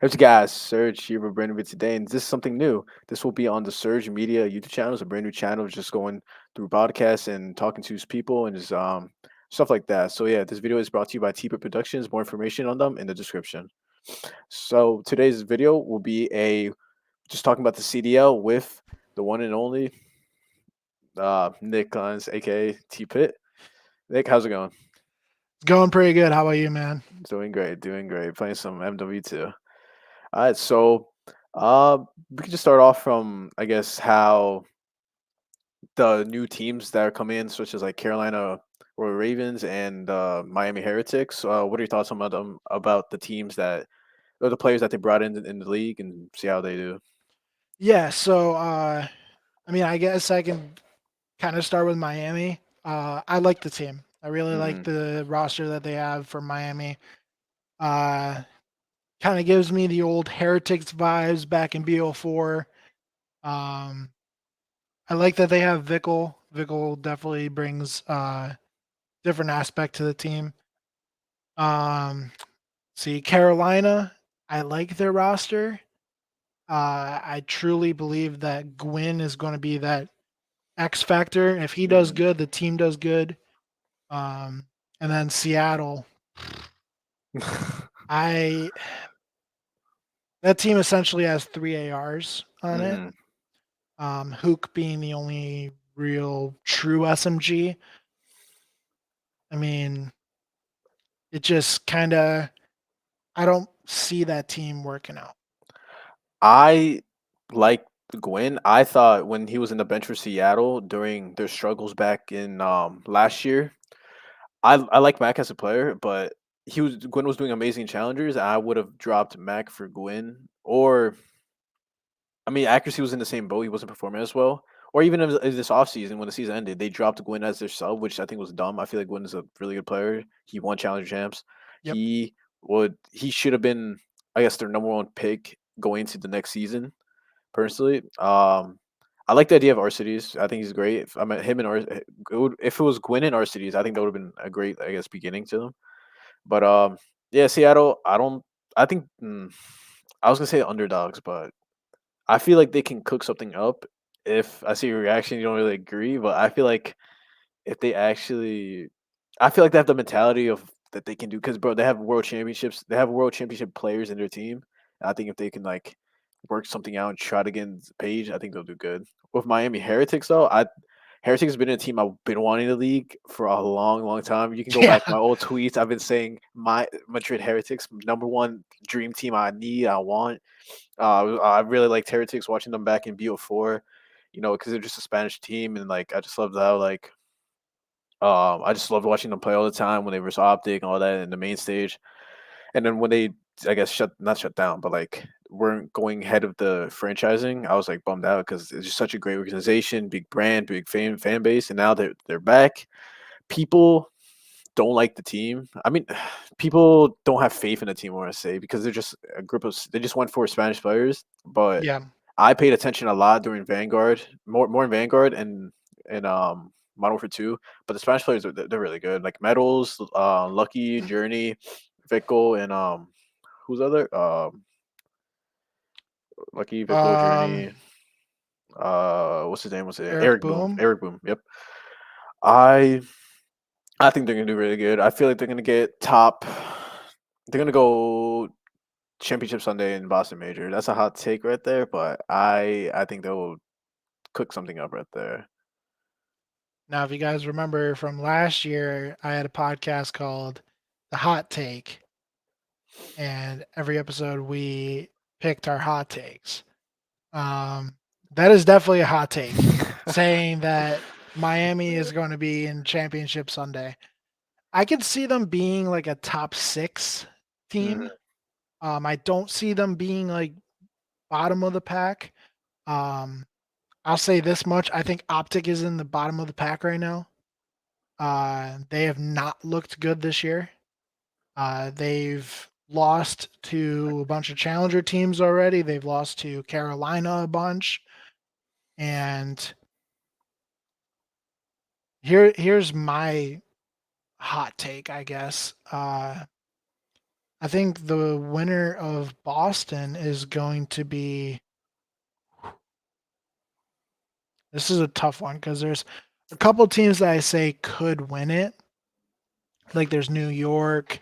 There's guys, Surge here with Brandon with today, and this is something new. This will be on the Surge Media YouTube channel. It's a brand new channel, just going through podcasts and talking to his people and just stuff like that. So yeah, this video is brought to you by T Productions. More information on them in the description. So today's video will be a just talking about the CDL with the one and only Nick Guns, aka T Pit. Nick, how's it going? Going pretty good. How about you, man? Doing great, doing great. Playing some MW2. All right, so uh, we can just start off from I guess how the new teams that are coming in, such as like Carolina Royal Ravens and Miami Heretics. What are your thoughts about them? About the teams that or the players that they brought in the league, and see how they do. I guess I can kind of start with Miami. I like the team. I really like Hmm. the roster that they have for Miami. Uh, Kind of gives me the old Heretics vibes back in BO4. Um, I like that they have Vickle. Vickle definitely brings different aspect to the team. Um, See, Carolina, I like their roster. I truly believe that Gwyn is going to be that X factor. If he does Hmm. good, the team does good. And then Seattle, I that team essentially has three ARs on it. Hmm. Hook being the only real true SMG. I mean, it just kind of I don't see that team working out. I like Gwen. I thought when he was in the bench for Seattle during their struggles back in last year, I like Mac as a player, but Gwen was doing amazing challengers. I would have dropped Mac for Gwen, or I mean, accuracy was in the same boat. He wasn't performing as well. Or even if this offseason, when the season ended, they dropped Gwen as their sub, which I think was dumb. I feel like Gwen is a really good player. He won Challenger champs. Yep. He should have been, I guess, their number one pick going into the next season. Personally, I like the idea of Arcides. I think he's great. If I mean him and if it was Gwen and Arcides, I think that would have been a great, I guess, beginning to them. But yeah, Seattle. I don't. I think I was gonna say underdogs, but I feel like they can cook something up. If I see your reaction, you don't really agree, but I feel like if they actually, I feel like they have the mentality of that they can do because bro, they have world championships. They have world championship players in their team. I think if they can like work something out and try to get in the page, I think they'll do good. With Miami Heretics though, I Heretics has been a team I've been wanting to league for a long, long time. You can go back to Yeah. my old tweets. I've been saying my Madrid Heretics number one dream team I need, I want. I really liked Heretics watching them back in BO4, because they're just a Spanish team, and like I just loved how I just loved watching them play all the time when they were Optic and all that in the main stage. And then when they, I guess, not shut down, but like weren't going ahead of the franchising, I was like bummed out because it's just such a great organization, big brand, big fan base, and now they're back. People don't like the team. I mean, people don't have faith in the team. I want to say because they're just a group of they just went for Spanish players, but Yeah. I paid attention a lot during Vanguard, more in Vanguard and Modern Warfare 2. But the Spanish players they're really good. Like Metals, Lucky, Journey, Fickle, and who's other Lucky, Fickle, Um, Journey. What's his name? What's it? Eric Eric Boom. Boom. Eric Boom. Yep. I I think they're gonna do really good. I feel like they're gonna get top. They're gonna go championship Sunday in Boston Major. That's a hot take right there, but I think they'll cook something up right there. Now, if you guys remember from last year, I had a podcast called The Hot Take, and every episode we picked our hot takes. Um, that is definitely a hot take, saying that Miami is going to be in championship Sunday. I could see them being like a top 6 team. Mhm. I don't see them being like bottom of the pack. Um, I'll say this much: I think Optic is in the bottom of the pack right now. They have not looked good this year. They've lost to a bunch of challenger teams already. They've lost to Carolina a bunch. And here's my hot take, I guess. I think the winner of Boston is going to be. This is a tough one because there's a couple teams that I say could win it. Like there's New York,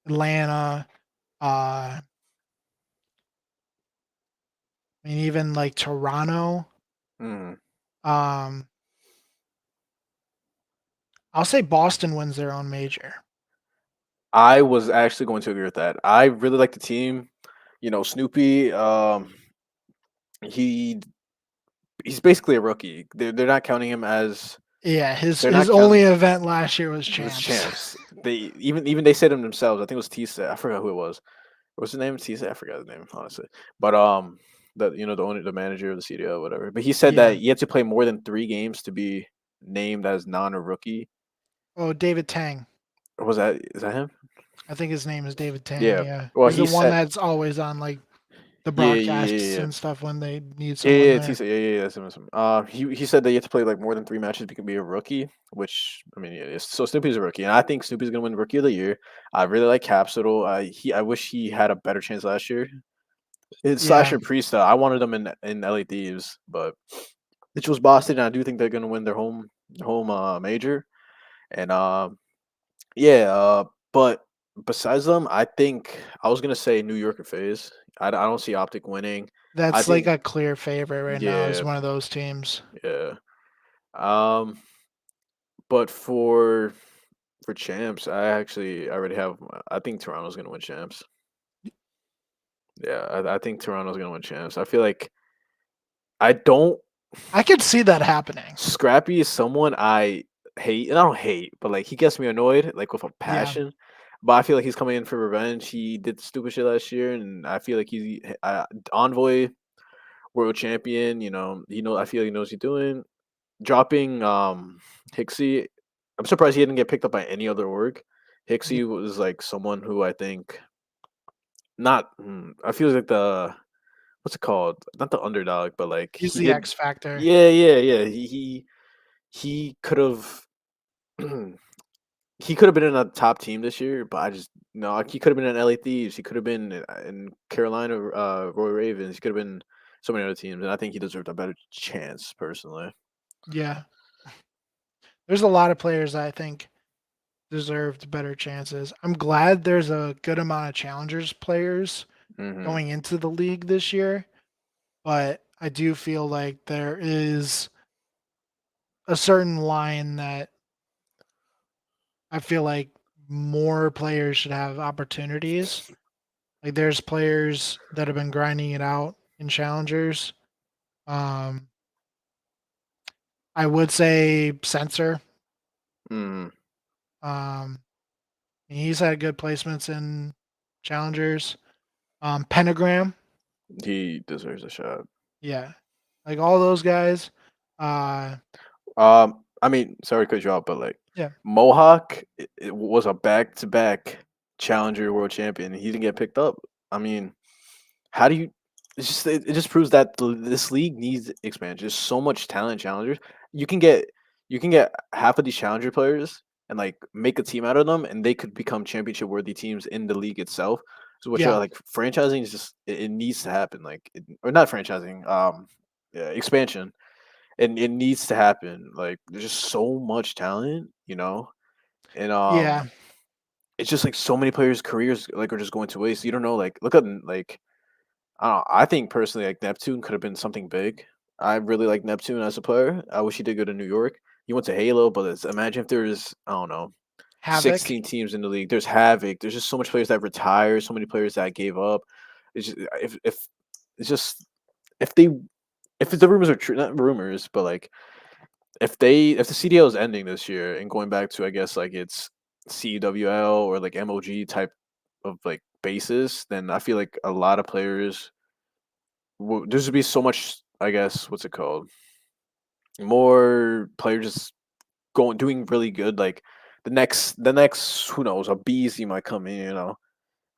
Atlanta, I mean even like Toronto. Mm. Um, I'll say Boston wins their own major. I was actually going to agree with that. I really like the team. You know, Snoopy. He he's basically a rookie. They're not counting him as Yeah, his they're his not only counting event last year was was champs. champs. They even they said him themselves. I think it was Tisa. I forgot who it was. What's his name? Tisa. I forgot his name honestly. But the the owner, the manager of the CDO, whatever. But he said Yeah. that you have to play more than 3 games to be named as non or rookie. Oh, David Tang. Or was that is that him? I think his name is David Tang. Yeah. Yeah, Well, he's he the one said, that's always on like the yeah, yeah, yeah, broadcasts yeah. and stuff when they need Yeah, someone yeah, there. Tisa, yeah, yeah, yeah, that's him. He said that you have to play like more than 3 matches to be a rookie, which I mean, yeah, so Snoopy's a rookie, and I think Snoopy's gonna win Rookie of the Year. I really like Capsule. I wish he had a better chance last year. It's Yeah, Slasher Priest. I wanted them in LA Thieves, but it chose Boston. And I do think they're gonna win their home major, and yeah. But besides them, I think I was gonna say New York or FaZe. I don't see Optic winning. I that's like think a clear favorite right now. Is yeah, one of those teams. yeah. Um, but for champs, I already have. I think Toronto's gonna win champs. Yeah, I think Toronto's gonna win champs. I feel like I don't. I could see that happening. Scrappy is someone I hate, and I don't hate, but like he gets me annoyed, like with a Yeah, passion. But I feel like he's coming in for revenge. He did stupid shit last year, and I feel like he's envoy world champion. I feel like he knows what he's doing. Dropping Hixie, I'm surprised he didn't get picked up by any other org. yeah. Hixie was like someone who I think not. I feel like the what's it called? Not the underdog, but like He's he the did. X factor. Yeah, yeah, yeah. He could have. He could have been in a top team this year, but I just no. Like, he could have been in LA Thieves. He could have been in Carolina Roy Ravens. He could have been so many other teams, and I think he deserved a better chance personally. Yeah, there's a lot of players that I think deserved better chances. I'm glad there's a good amount of challengers players Hmm. going into the league this year, but I do feel like there is a certain line that I feel like more players should have opportunities. Like there's players that have been grinding it out in challengers. Um, I would say Sensor. Mm, Um, he's had good placements in challengers. Pentagram, he deserves a shot. yeah, like all those guys. Uh, I mean, sorry to cut you off, but like yeah, Mohawk, it was a back-to-back challenger world champion. He didn't get picked up. I mean, how do you? It just proves that this league needs expansion. There's so much talent challengers. You can get you can get half of these challenger players and like make a team out of them, and they could become championship worthy teams in the league itself. So which are yeah, like franchising is just it needs to happen. Or not franchising. Yeah, expansion. And it needs to happen. Like there's just so much talent, and yeah, it's just like so many players' careers like are just going to waste. You don't know. Like look at like I don't know. I think personally, like Neptune could have been something big. I really like Neptune as a player. I wish he did go to New York. He went to Halo, but imagine if there's I don't know, Havoc. 16 teams in the league. There's Havoc. There's just so much players that retired. So many players that gave up. It's just, if it's just if they if the rumors are true, not rumors, but like if the CDL is ending this year and going back to I guess like it's CWL or like MOG type of like basis, then I feel like a lot of players there's would be so much I guess what's it called more players just doing really good like the next who knows a Beasley might come in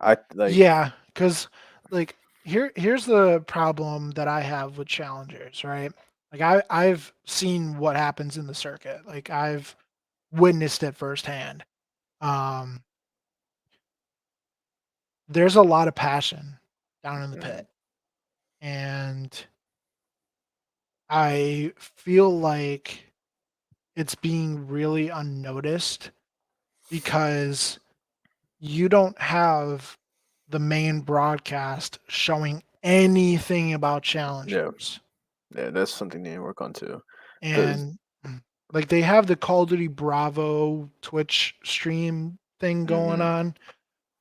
I like Yeah, because like here's the problem that I have with challengers, right? Like I've seen what happens in the circuit. Like I've witnessed it firsthand. Um, there's a lot of passion down in the Mhm. pit, and I feel like it's being really unnoticed because you don't have the main broadcast showing anything about Yeah, challengers. yeah, that's something they need to work on too. Cause And like they have the Call of Duty Bravo Twitch stream thing going mhm, on,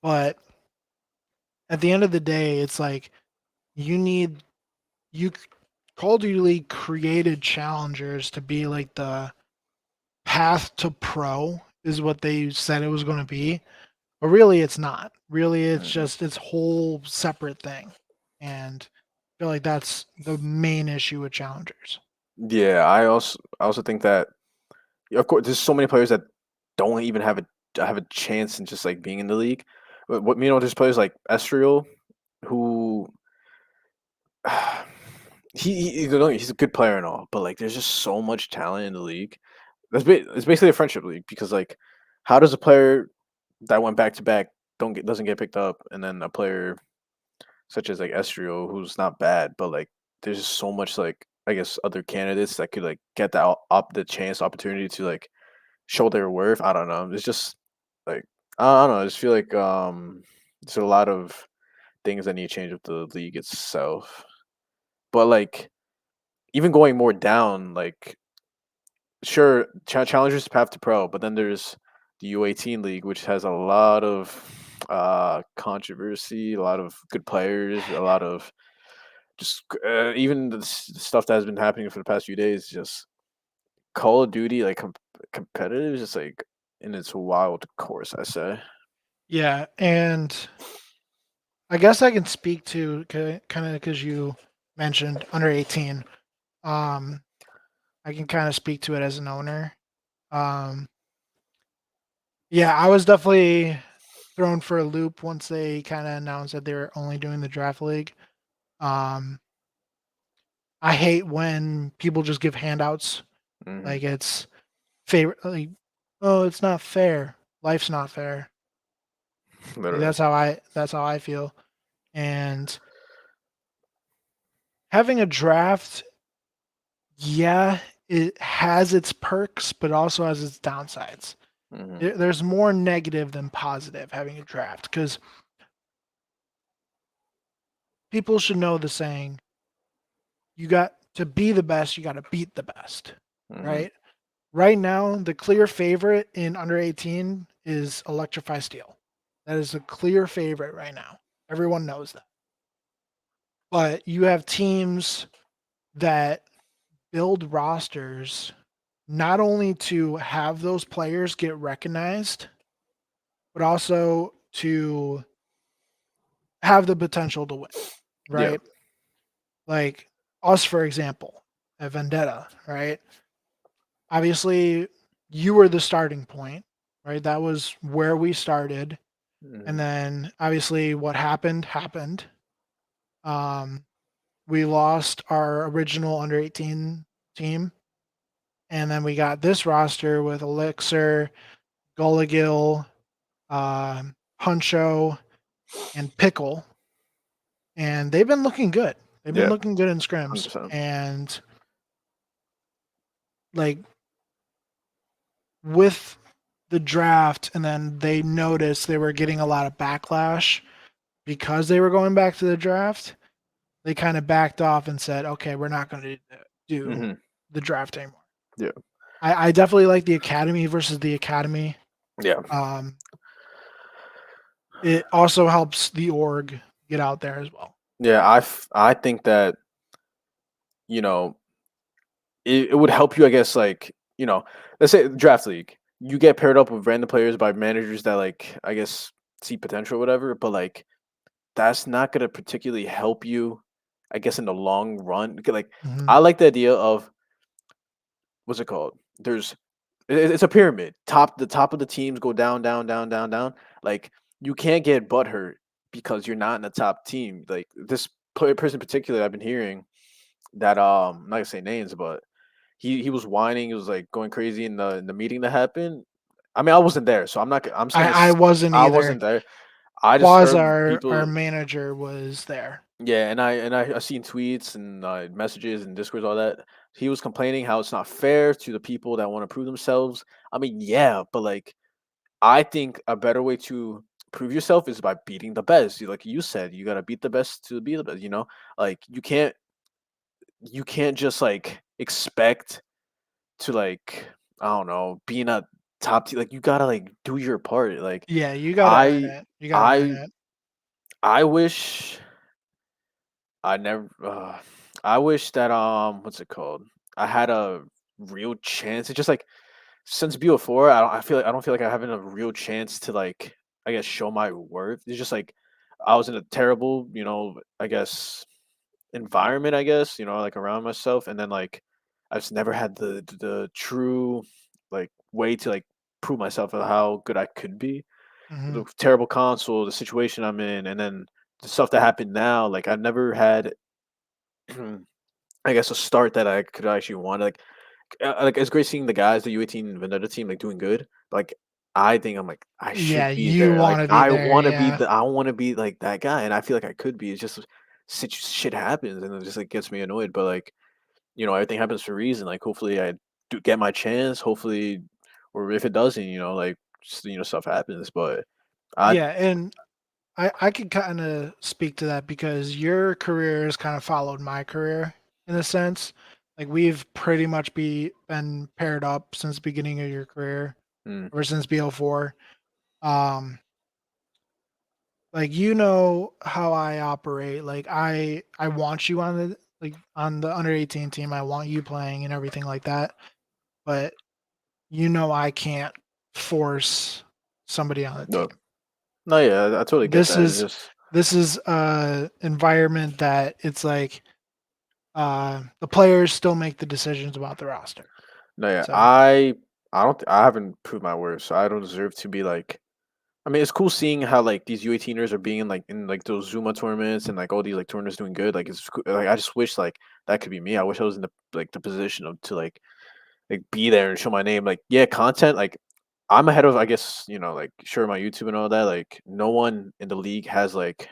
but at the end of the day, it's like you need you Call of Duty League created challengers to be like the path to pro is what they said it was going to be, but really it's not. Really, it's mhm. just its whole separate thing, and I feel like that's the main issue with challengers. Yeah, I also think that, yeah, of course, there's so many players that don't even have a chance in just like being in the league. What you know, there's players like Estriel who he's a good player and all, but like there's just so much talent in the league. It's basically a friendship league because like how does a player that went back to back doesn't get picked up, and then a player such as like Estriel who's not bad, but like there's just so much like I guess other candidates that could like get the chance opportunity to like show their worth. I don't know. It's just like I don't know. I just feel like there's a lot of things that need to change with the league itself. But like even going more down, like sure, challengers path to pro, but then there's the U18 league, which has a lot of controversy, a lot of good players, a lot of just even the stuff that has been happening for the past few days. Just Call of Duty, like competitive, is just like in its wild course. I say. Yeah, and I guess I can speak to kind of because you mentioned under 18. Um, I can kind of speak to it as an owner. Um, yeah, I was definitely thrown for a loop once they kind of announced that they were only doing the draft league. Um, I hate when people just give handouts. Hmm. Like it's favorite. Like, oh, it's not fair. Life's not fair. Like Literally. that's how I feel. And having a draft, yeah, it has its perks, but also has its downsides. Hmm. There's more negative than positive having a draft because people should know the saying, you got to be the best, you got to beat the best, Hmm. right? Right now, the clear favorite in under 18 is Electrify Steel. That is a clear favorite right now. Everyone knows that. But you have teams that build rosters not only to have those players get recognized, but also to have the potential to win, Yeah. right? Like us, for example, at Vendetta, right? Obviously, you were the starting point, right? That was where we started. And Hmm. then obviously what happened happened. Um, we lost our original under 18 team. And then we got this roster with Elixir, Gulligill, Huncho, and Pickle. And they've been looking good. They've been Yeah. looking good in Hundred scrims. percent. And like with the draft, and then they noticed they were getting a lot of backlash because they were going back to the draft. They kind of backed off and said, okay, we're not going to do Hmm. the draft anymore. Yeah. I definitely like the academy versus the academy. Yeah. Um, it also helps the org get out there as well. Yeah. I think that you know it would help you. I guess like let's say draft league. You get paired up with random players by managers that like I guess see potential or whatever, but like that's not gonna particularly help you, I guess, in the long run. Like, Hmm. I like the idea of what's it called? It's a pyramid. The top of the teams go down, down, down, down, down. Like, you can't get butthurt because you're not in the top team. Like this person in particular, I've been hearing that I'm not gonna say names, but he was whining. He was like going crazy in the meeting that happened. I mean, I wasn't there, so I'm not. I'm just gonna. I wasn't I either. wasn't there. I just heard Quasar, our people. manager, was there. Yeah, I seen tweets and messages and discords, all that. He was complaining how it's not fair to the people that want to prove themselves. I mean, yeah, but like I think a better way to prove yourself is by beating the best. Like you said, you gotta beat the best to be the best. Like you can't just like expect to like I don't know being a top team. Like you gotta like do your part. Like Yeah, you gotta earn I it. You gotta earn I it. I wish I never. I wish that what's it called? I had a real chance. It's just like since BO4, I don't feel like I having a real chance to like I guess show my worth. It's just like I was in a terrible, I guess environment. I guess like around myself, and then like I just never had the true like way to like prove myself of how good I could be. Hmm. The terrible console, the situation I'm in, and then the stuff that happened now. Like I never had I guess a start that I could actually want. Like it's great seeing the guys, the U18 Vendetta team, like doing good. But, like I think I'm like I Yeah, should be you there. Like want to be there. Yeah, I want to be like that guy, and I feel like I could be. It's just shit happens, and it just like gets me annoyed. But like everything happens for a reason. Like hopefully I do get my chance. Hopefully, or if it doesn't, like just, stuff happens. But I yeah, and I could kind of speak to that because your career has kind of followed my career in a sense. Like we've pretty much been paired up since the beginning of your career, mm, ever since BO4. Um, like you know how I operate. Like I want you on the under 18 team. I want you playing and everything like that. But I can't force somebody on the no, team. no, yeah, I totally get This that. It's is just this is a environment that it's like the players still make the decisions about the roster. no, yeah. So I haven't proved my worth, so I don't deserve to be like. I mean, it's cool seeing how like these U18ers are being in like those Zuma tournaments and like all these like tournaments doing good. Like like I just wish like that could be me. I wish I was in the position of to like be there and show my name. Like yeah, content. Like I'm ahead of I guess like sure my YouTube and all that. Like no one in the league has like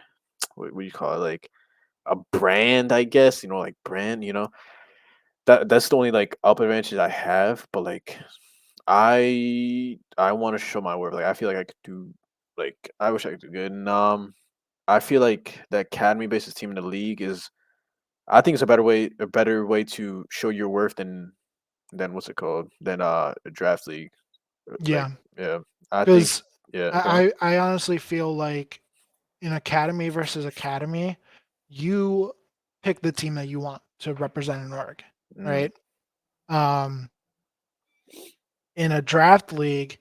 what do you call it like a brand. I guess like brand. That's the only like up advantage I have. But like I want to show my worth. Like I feel like I could do like I wish I could do good. And I feel like the academy basis team in the league is I think it's a better way to show your worth than what's it called? Than a draft league. Like yeah, yeah. I think because yeah, go on. I honestly feel like in academy versus academy, you pick the team that you want to represent an org, Mm, right? Um, in a draft league,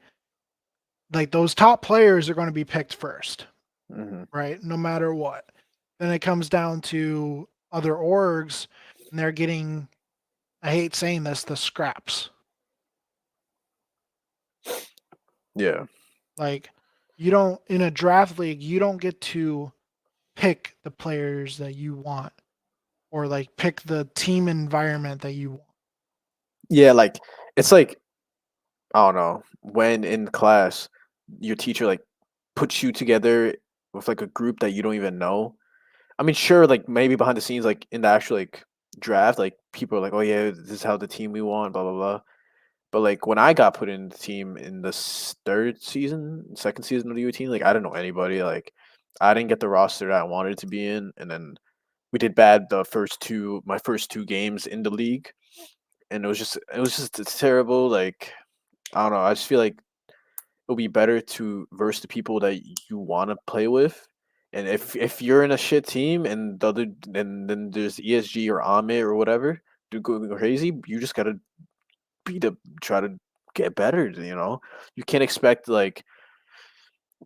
like those top players are going to be picked first, mhm. right? No matter what. Then it comes down to other orgs, and they're getting, I hate saying this, the scraps. Yeah. Like, you don't, in a draft league, you don't get to pick the players that you want or like pick the team environment that you want. Yeah, like it's like I don't know, when in class your teacher like puts you together with like a group that you don't even know. I mean, sure, like maybe behind the scenes, like in the actual like draft, like people are like, "Oh yeah, this is how the team we want," blah blah blah. But like when I got put in the team in the second season of the U team, like I didn't know anybody. Like I didn't get the roster that I wanted to be in, and then we did bad my first two games in the league, and it was just it's terrible. Like I don't know. I just feel like it'll be better to verse the people that you want to play with. And if you're in a shit team and then there's ESG or Amit or whatever, do go crazy. You just gotta be to try to get better. You can't expect like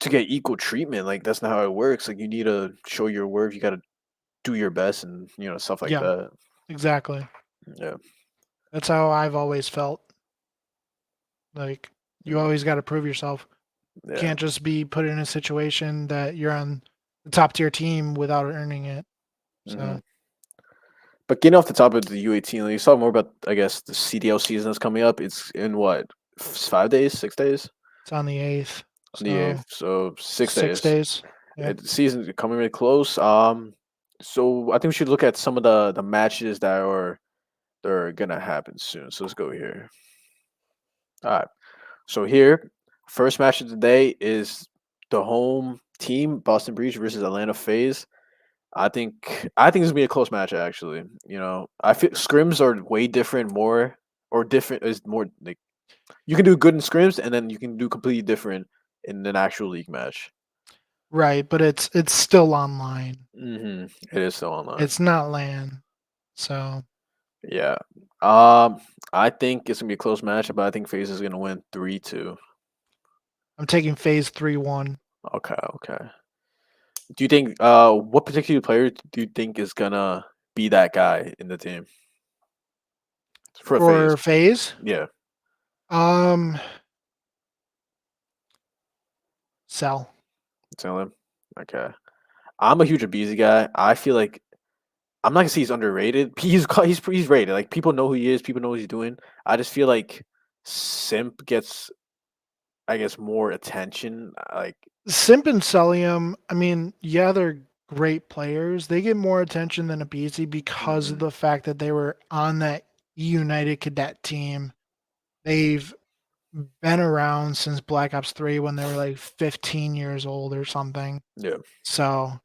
to get equal treatment. Like that's not how it works. Like you need to show your worth. You gotta do your best and stuff like Yeah, that. exactly. Yeah, That's how I've always felt. Like, you mm, always got to prove yourself. You yeah. can't just be put in a situation that you're on the top tier team without earning it. hmm So But getting off the top of the U18, like, you saw more about I guess the CDL season that's coming up. It's in what 5 days, 6 days? it's on the 8th. On the So 8th, so 6 6 days. days. Yeah. The season's coming really close. So I think we should look at some of the matches that are gonna happen soon. So let's go here. All right. So here, first match of the day is the home team, Boston Breach versus Atlanta FaZe. I think this is gonna be a close match actually. You know, I feel scrims are way different, more or different is more like you can do good in scrims and then you can do completely different in an actual league match. Right, but it's still online. It is still online. It's not LAN. So Yeah. I think it's gonna be a close match, but I think FaZe is gonna win 3-2. I'm taking phase 3-1 Okay, okay. Do you think what particular player do you think is gonna be that guy in the team for a phase? for phase. Yeah, Um, sell. tell him. Okay, I'm a huge Abizi guy. I feel like I'm not gonna say he's underrated. He's rated. Like people know who he is. People know what he's doing. I just feel like Simp gets, I guess, more attention. Like, Simp and Celium, I mean, yeah, they're great players. They get more attention than Abizi because of mhm, the fact that they were on that United Cadet team. They've been around since Black Ops 3 when they were like 15 years old or something. yeah, So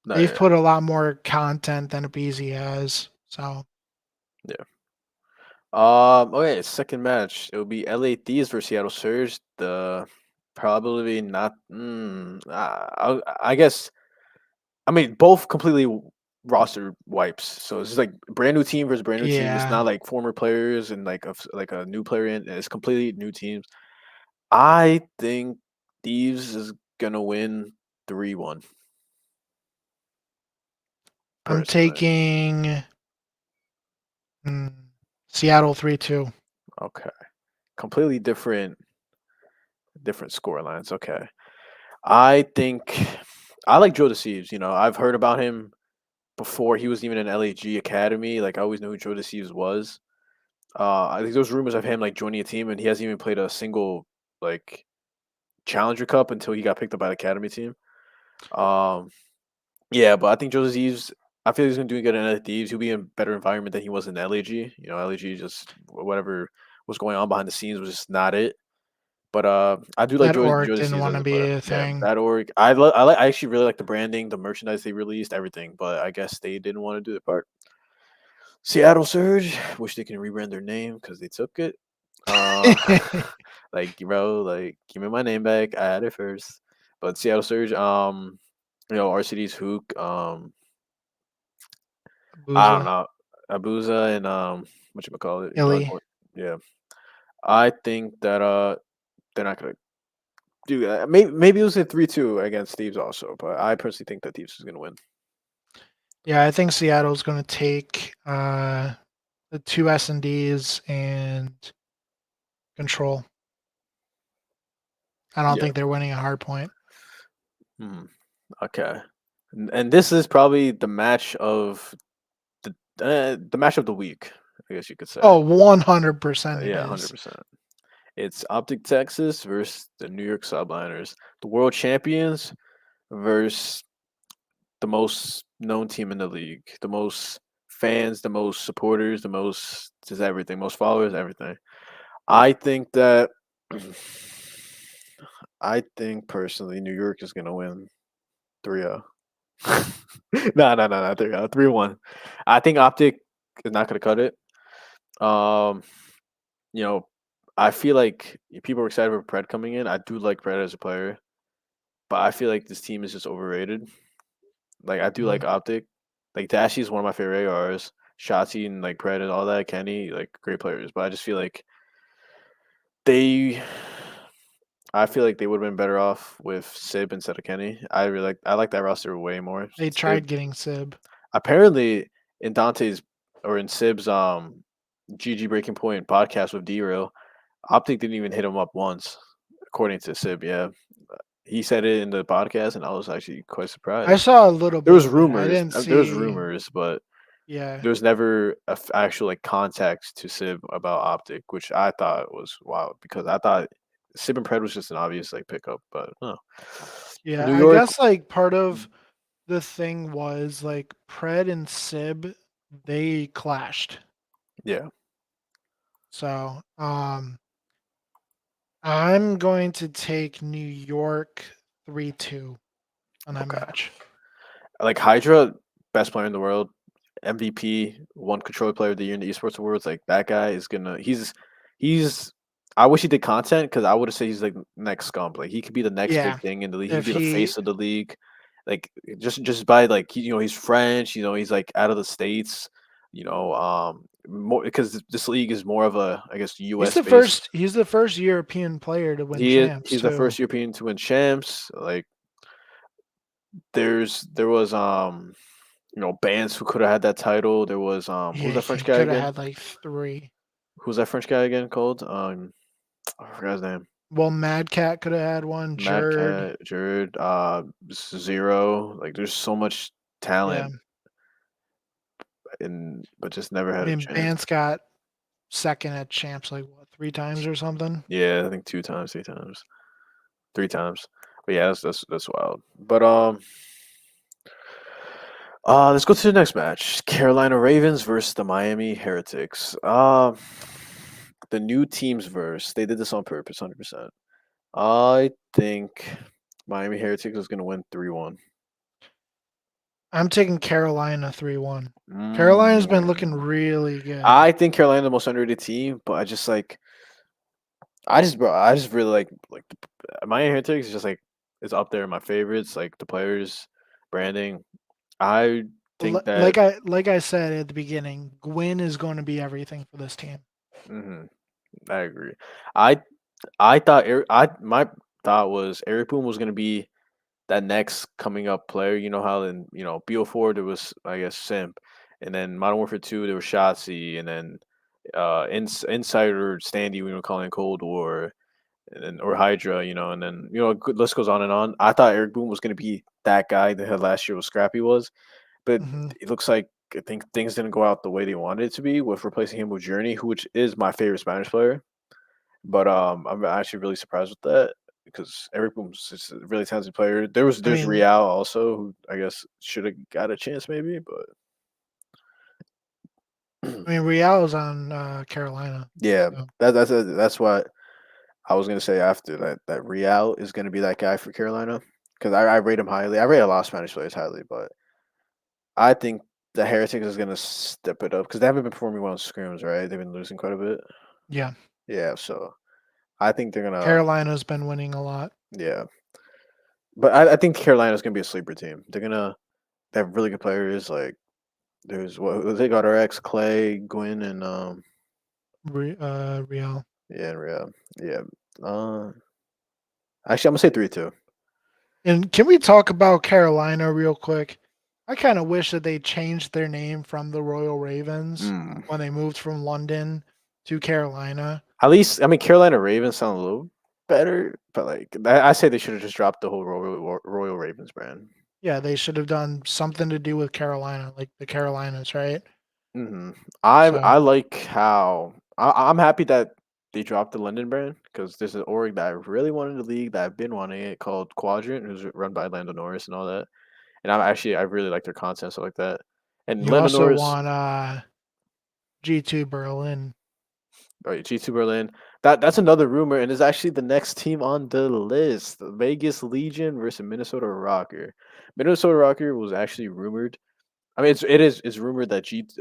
no, they've yeah, put a lot more content than Abizi has. So yeah. Okay, second match. It will be LA Thieves versus Seattle Surge. The probably not. I guess. I mean, both completely roster wipes. So it's just like brand new team versus brand new team. It's yeah, not like former players and like a new player in. It's completely new teams. I think Thieves is gonna win 3-1 I'm personally. taking mm, Seattle 3-2. Okay, completely different score lines. Okay. I think I like Joe Deceives. You know, I've heard about him before he was even in LAG Academy. Like I always knew who Joe Deceives was. I think those rumors of him like joining a team, and he hasn't even played a single like Challenger Cup until he got picked up by the Academy team. Um, yeah, but I think Joe Deceives. I feel he's gonna do good in LA Thieves. He'll be in a better environment than he was in LAG. You know, LAG just whatever was going on behind the scenes was just not it. But I do like That org Joe didn't Seas want as to a be player. a Yeah, thing. that org. I actually really like the branding, the merchandise they released, everything. But I guess they didn't want to do their part. Seattle Surge. Wish they can rebrand their name because they took it. Uh, like bro, like give me my name back. I had it first. But Seattle Surge. You know, RCD's Hook. I don't Booza, know, Abuza and what you call it. You know, Illy. yeah. I think that they're not gonna do that. Maybe it was a 3-2 against Thieves also, but I personally think that Thieves is gonna win. Yeah, I think Seattle's going to take the two S&Ds and control. I don't Yeah. think they're winning a hard point. Mhm. Okay. And this is probably the match of the week, I guess you could say. Oh, 100% it Yeah, is. 100%. It's Optic Texas versus the New York Subliners, the world champions versus the most known team in the league, the most fans, the most supporters, the most just everything, most followers, everything. I think that I think personally New York is gonna win 3-0. No, 3-0, 3-1. I think Optic is not gonna cut it. Um, you know, I feel like people are excited for Pred coming in. I do like Pred as a player, but I feel like this team is just overrated. Like I do Mhm. like Optic. Like Dashy is one of my favorite ARs. Shotzi and like Pred and all that, Kenny, like great players. But I just feel like they I feel like they would have been better off with Sib instead of Kenny. I like that roster way more. They Sib tried getting Sib. apparently in Dante's or in Sib's GG Breaking Point podcast with D Real, Optic didn't even hit him up once, according to Sib. Yeah, he said it in the podcast, and I was actually quite I surprised. saw a little There bit was of it. I rumors. didn't There was see. rumors, but Yeah, there was never actual like context to Sib about Optic, which I thought was wild because I thought Sib and Pred was just an obvious like pickup, but no. Yeah, New I York. guess like part of the thing was like Pred and Sib, they clashed. Yeah. So I'm going to take New York 3-2 on that Okay. match. Like Hydra, best player in the world, MVP, one controller player of the year in the esports awards. Like that guy is gonna. He's. I wish he did content because I would have said he's like next Scump. Like he could be the next big Yeah, thing in the league. He could if be the he face of the league. Like just by like he's French. He's like out of the states. More because this league is more of a I guess U.S. based. he's the first European player to win champs He's the too. first European to win champs. Like there was bands who could have had that title. There was who's Yeah, that French he guy could have again? had like three. Who's that French guy again called? I forgot his name. Well, Mad Cat could have had one. Mad Jerd, Cat, Jared, Zero. Like there's so much yeah. talent and but just never I had a mean, chance. Vance got second at champs like what 3 times or something. Yeah, I think 2 times, 3 times, 3 times. But yeah, that's wild. But let's go to the next match. Carolina Ravens versus the Miami Heretics. The new teams verse. They did this on purpose, 100%. I think Miami Heretics is going to win 3-1. I'm taking Carolina 3-1. Carolina's been looking Mm. really good. I think Carolina the most underrated team, but I just really like Miami Heretics is just like it's up there in my favorites. Like the players, branding. I think that Like I said at the beginning, Gwyn is going to be everything for this team. mhm, I agree. I I thought my thought was Eric Boone was going to be that next coming up player. You know how in BO4 there was I guess Simp, and then Modern Warfare 2 there was Shotzi, and then Insider Standy we were calling Cold War, and then or Hydra, and then good list goes on and on. I thought Eric Boone was going to be that guy that had last year was Scrappy was, but Hmm. it looks like I think things didn't go out the way they wanted it to be with replacing him with Journey, which is my favorite Spanish player. But I'm actually really surprised with that because Eric Boone's just a really talented player. I There's mean, Real also who I guess should have got a chance maybe, but Real is on Carolina. yeah, So that's what I was gonna say after that. Real is gonna be that guy for Carolina because I rate him highly. I rate a lot of Spanish players highly, but I think the Heretics is gonna step it up because they haven't been performing well in scrims, right? They've been losing quite a bit. yeah, Yeah, so I think they're gonna Carolina's been winning a lot. yeah. But I think Carolina's gonna be a sleeper team. They have really good players. Like there's what they got our ex Clay, Gwyn, and Real. yeah, and Rhea. Yeah. Uh, actually, I'm gonna say 3-2. And can we talk about Carolina real quick? I kind of wish that they changed their name from the Royal Ravens Mm. when they moved from London to Carolina. At least I mean Carolina Ravens sound a little better, but like I say they should have just dropped the whole Royal Ravens brand. Yeah, they should have done something to do with Carolina, like the Carolinas, right? Hmm So I like how I'm happy that they dropped the London brand because there's an org that I really wanted in the league that I've been wanting it called Quadrant, who's run by Lando Norris and all that. And I really like their content stuff like that. And you Lando also Norris, want G2 Berlin. right, G2 Berlin. That's another rumor, and is actually the next team on the list. The Vegas Legion versus Minnesota Rocker. Minnesota Rocker was actually rumored. I mean, it's rumored that G2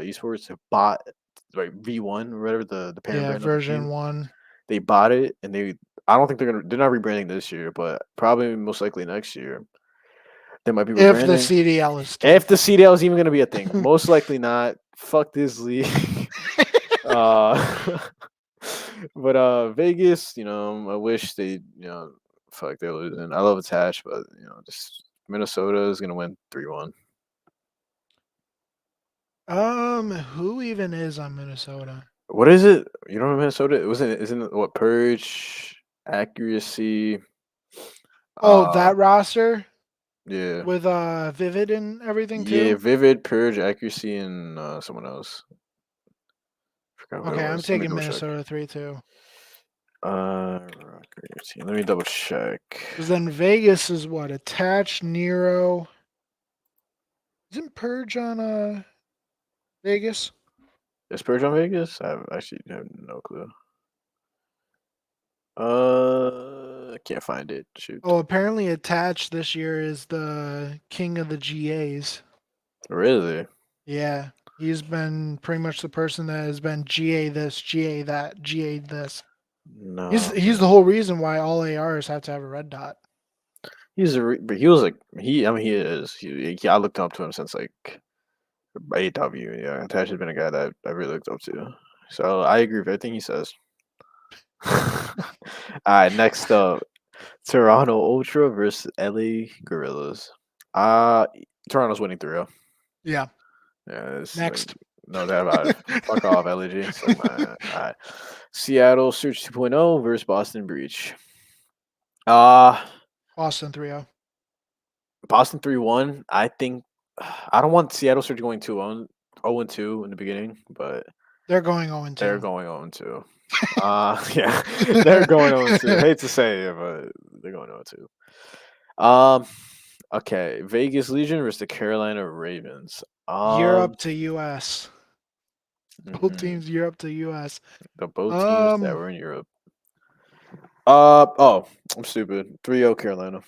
Esports have bought like V1 or whatever the parent Yeah, brand of the version team. 1. They bought it, and I don't think they're not rebranding this year, but probably most likely next year they might be If the rebranding. CDL is still a If the thing. CDL is even going to be a thing, most likely not. Fuck this league. uh, but Vegas, I wish they, fuck they're losing. I love attach, but just Minnesota is gonna win 3-1. Who even is on Minnesota? What is it? You don't know Minnesota? It wasn't. Isn't it what purge accuracy? Oh, Uh, that roster yeah, with Vivid and everything yeah. too. Vivid, purge accuracy, and someone else. Forgot who Okay, it I'm was. Let me taking double check. Minnesota 3-2. Rocker team. Let me double check. Because then Vegas is what? Attach, Nero. Isn't Purge on Vegas? Is Purge on Vegas? I actually have no clue. I can't find it. Shoot. Oh, apparently Attach this year is the king of the GAs. Really? Yeah. He's been pretty much the person that has been GA this, GA that, GA this. He's No, he's the man. whole reason why all ARs have to have a red dot. But he was like he. I mean, he is. I looked up to him since like AW. Yeah, Tash has been a guy that I really looked up to. So I agree with everything he says. All right, next up, Toronto Ultra versus LA Gorillas. Uh Toronto's winning 3-0. Yeah. Yeah, it's like Next. no doubt about it. Fuck off, LG. Suck my all right. Seattle Surge 2.0 versus Boston Breach. Uh Boston 3-0. Boston 3-1. I think I don't want Seattle Surge going 2-0 0-2 in the beginning, but They're going they're 0-2. going 0-2. Yeah, they're going 0-2. Hate to say it, but they're going 0-2. Okay, Vegas Legion versus the Carolina Ravens. Europe to US. Both Mhm. teams Europe to US. The both teams that Um, were in Europe. Oh, I'm stupid. 3-0 Carolina.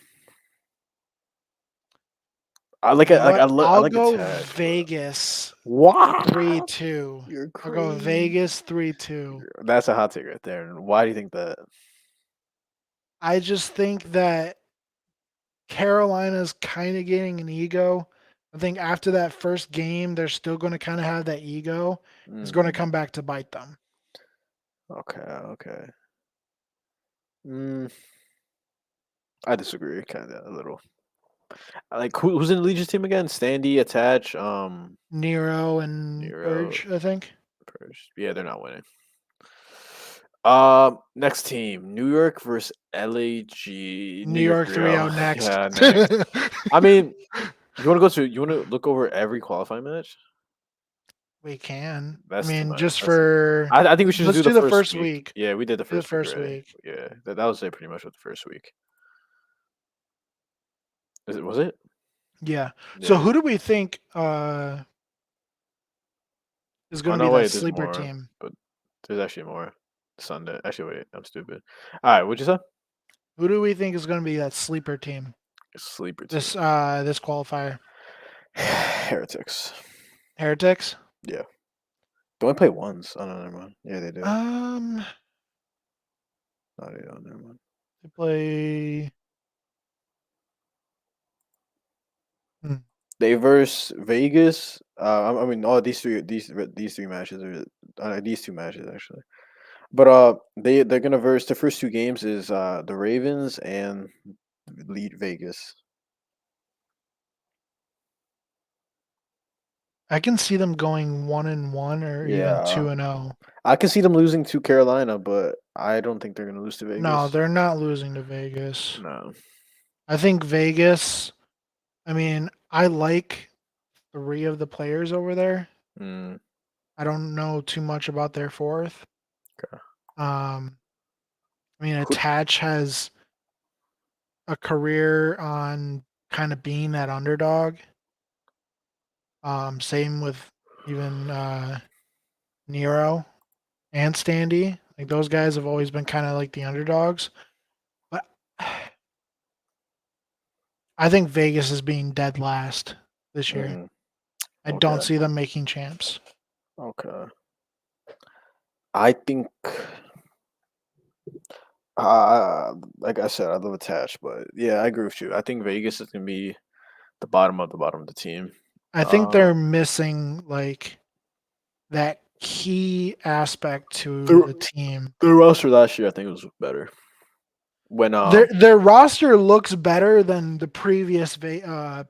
I like you it. know what? I I'll like go attach, but Vegas what? 3-2. You're I'll go crazy. Vegas 3-2. That's a hot take right there. And why do you think that? I just think that Carolina's kind of getting an ego. I think after that first game, they're still going to kind of have that ego. It's going to Mhm. come back to bite them. Okay, okay. Mm, I disagree, kind of a little. Like who's in the Legion team again? Standy, Attach, Nero and Nero, Purge, I think. Purge. Yeah, they're not winning. Next team, New York versus LAG. New New York York 3-0. 3-0 next. Yeah, next. I mean, you want to look over every qualifying match? We can. I That's too mean, much. just for I think we should just let's do the do the first first week. week. Yeah, we did the Do the first week first already. week. Yeah, that was it pretty much with the first week. Was it? Yeah. So Yeah. who do we think is Oh going to be no, that wait, there's sleeper more, team? but there's actually more. Sunday. Actually, wait, I'm stupid. All right, what'd you say? Who do we think is going to be that sleeper team Sleeper team. this qualifier? Heretics. Heretics? Yeah. Don't play once? Oh no, never mind. Yeah, they do. Um No, they don't. Never mind. they play hmm, They verse Vegas. I mean, all these three matches are these two matches actually. But they're gonna verse the first two games is the Ravens and lead Vegas. I can see them going 1-1 or even Yeah, 2-0. I can see them losing to Carolina, but I don't think they're gonna lose to No, Vegas. they're not losing to Vegas. No. I think Vegas, I mean, I like three of the players over there. Mm, I don't know too much about their fourth. okay. Um, I mean, Who- Attach has a career on kind of being that underdog. Same with even Nero and Standy. Like those guys have always been kind of like the underdogs. But I think Vegas is being dead last this year. Mm, I don't okay. see them making champs. Okay. I think. Like I said, I love attached, but yeah, I agree with you. I think Vegas is gonna be the bottom of the team. I think Uh, they're missing like that key aspect to their the team. their roster last year, I think, was better. When Their roster looks better than the previous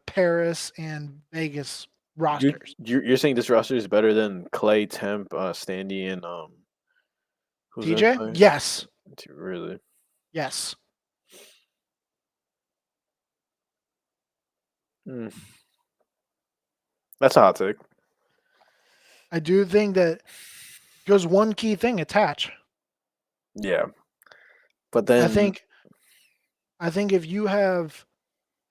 Paris and Vegas you rosters. you're saying this roster is better than Clay, Temp, Standy, and who's in TJ? play? Yes. Really? Yes. Mm, that's a hot take. I do think that because one key thing attach. Yeah. But I then, think I think if you have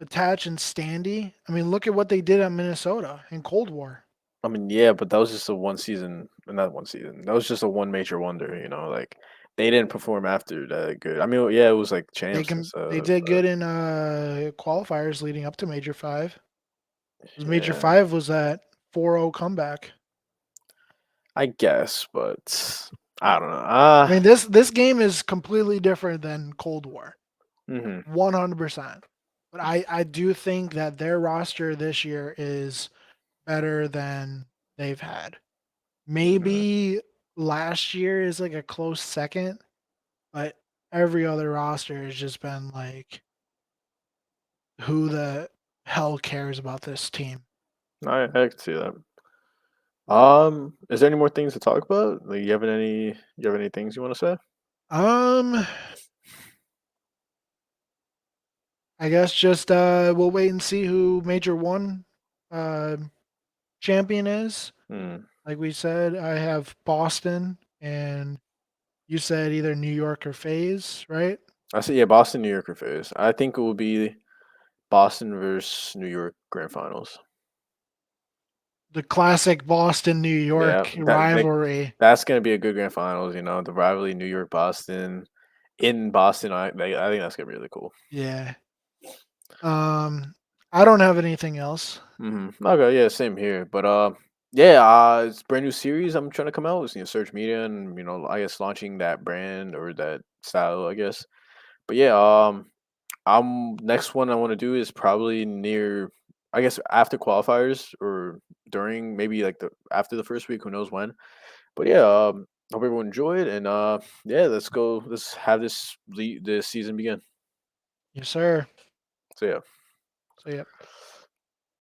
Attach and Standy, I mean, look at what they did at Minnesota in Cold War. I mean, yeah, but that was just a one season, not one season. That was just a one major wonder, you know. Like they didn't perform after that good. I mean, yeah, it was like champs and They stuff. did But good in qualifiers leading up to Major 5. 'Cause Major yeah, 5 was that 4-0 comeback. I guess, but I don't know. I mean, this game is completely different than Cold War, Hmm. 100%. But I do think that their roster this year is better than they've had. Maybe last year is like a close second, but every other roster has just been like, who the hell cares about this team? I can see that. Is there any more things to talk about? Like, you have any things you want to say? Um, I guess just we'll wait and see who Major One uh champion is. Hmm. Like we said, I have Boston, and you said either New York or FaZe, right? I see. Yeah, Boston, New York, or phase. I think it will be Boston versus New York grand finals. The classic Boston New Yeah, York that rivalry. that's gonna be a good grand finals. You know, the rivalry New York Boston in Boston. I think that's gonna be really cool. Yeah. I don't have anything else. Okay, yeah, same here. But yeah, it's a brand new series I'm trying to come out with. You know, Surge Media, and I guess launching that brand or that style, I guess. But yeah, next one I want to do is probably near, I guess after qualifiers or during maybe like the after the first week, who knows when. But yeah, hope everyone enjoyed, and yeah, let's go. Let's have this season begin. Yes, sir. So yeah. So yeah.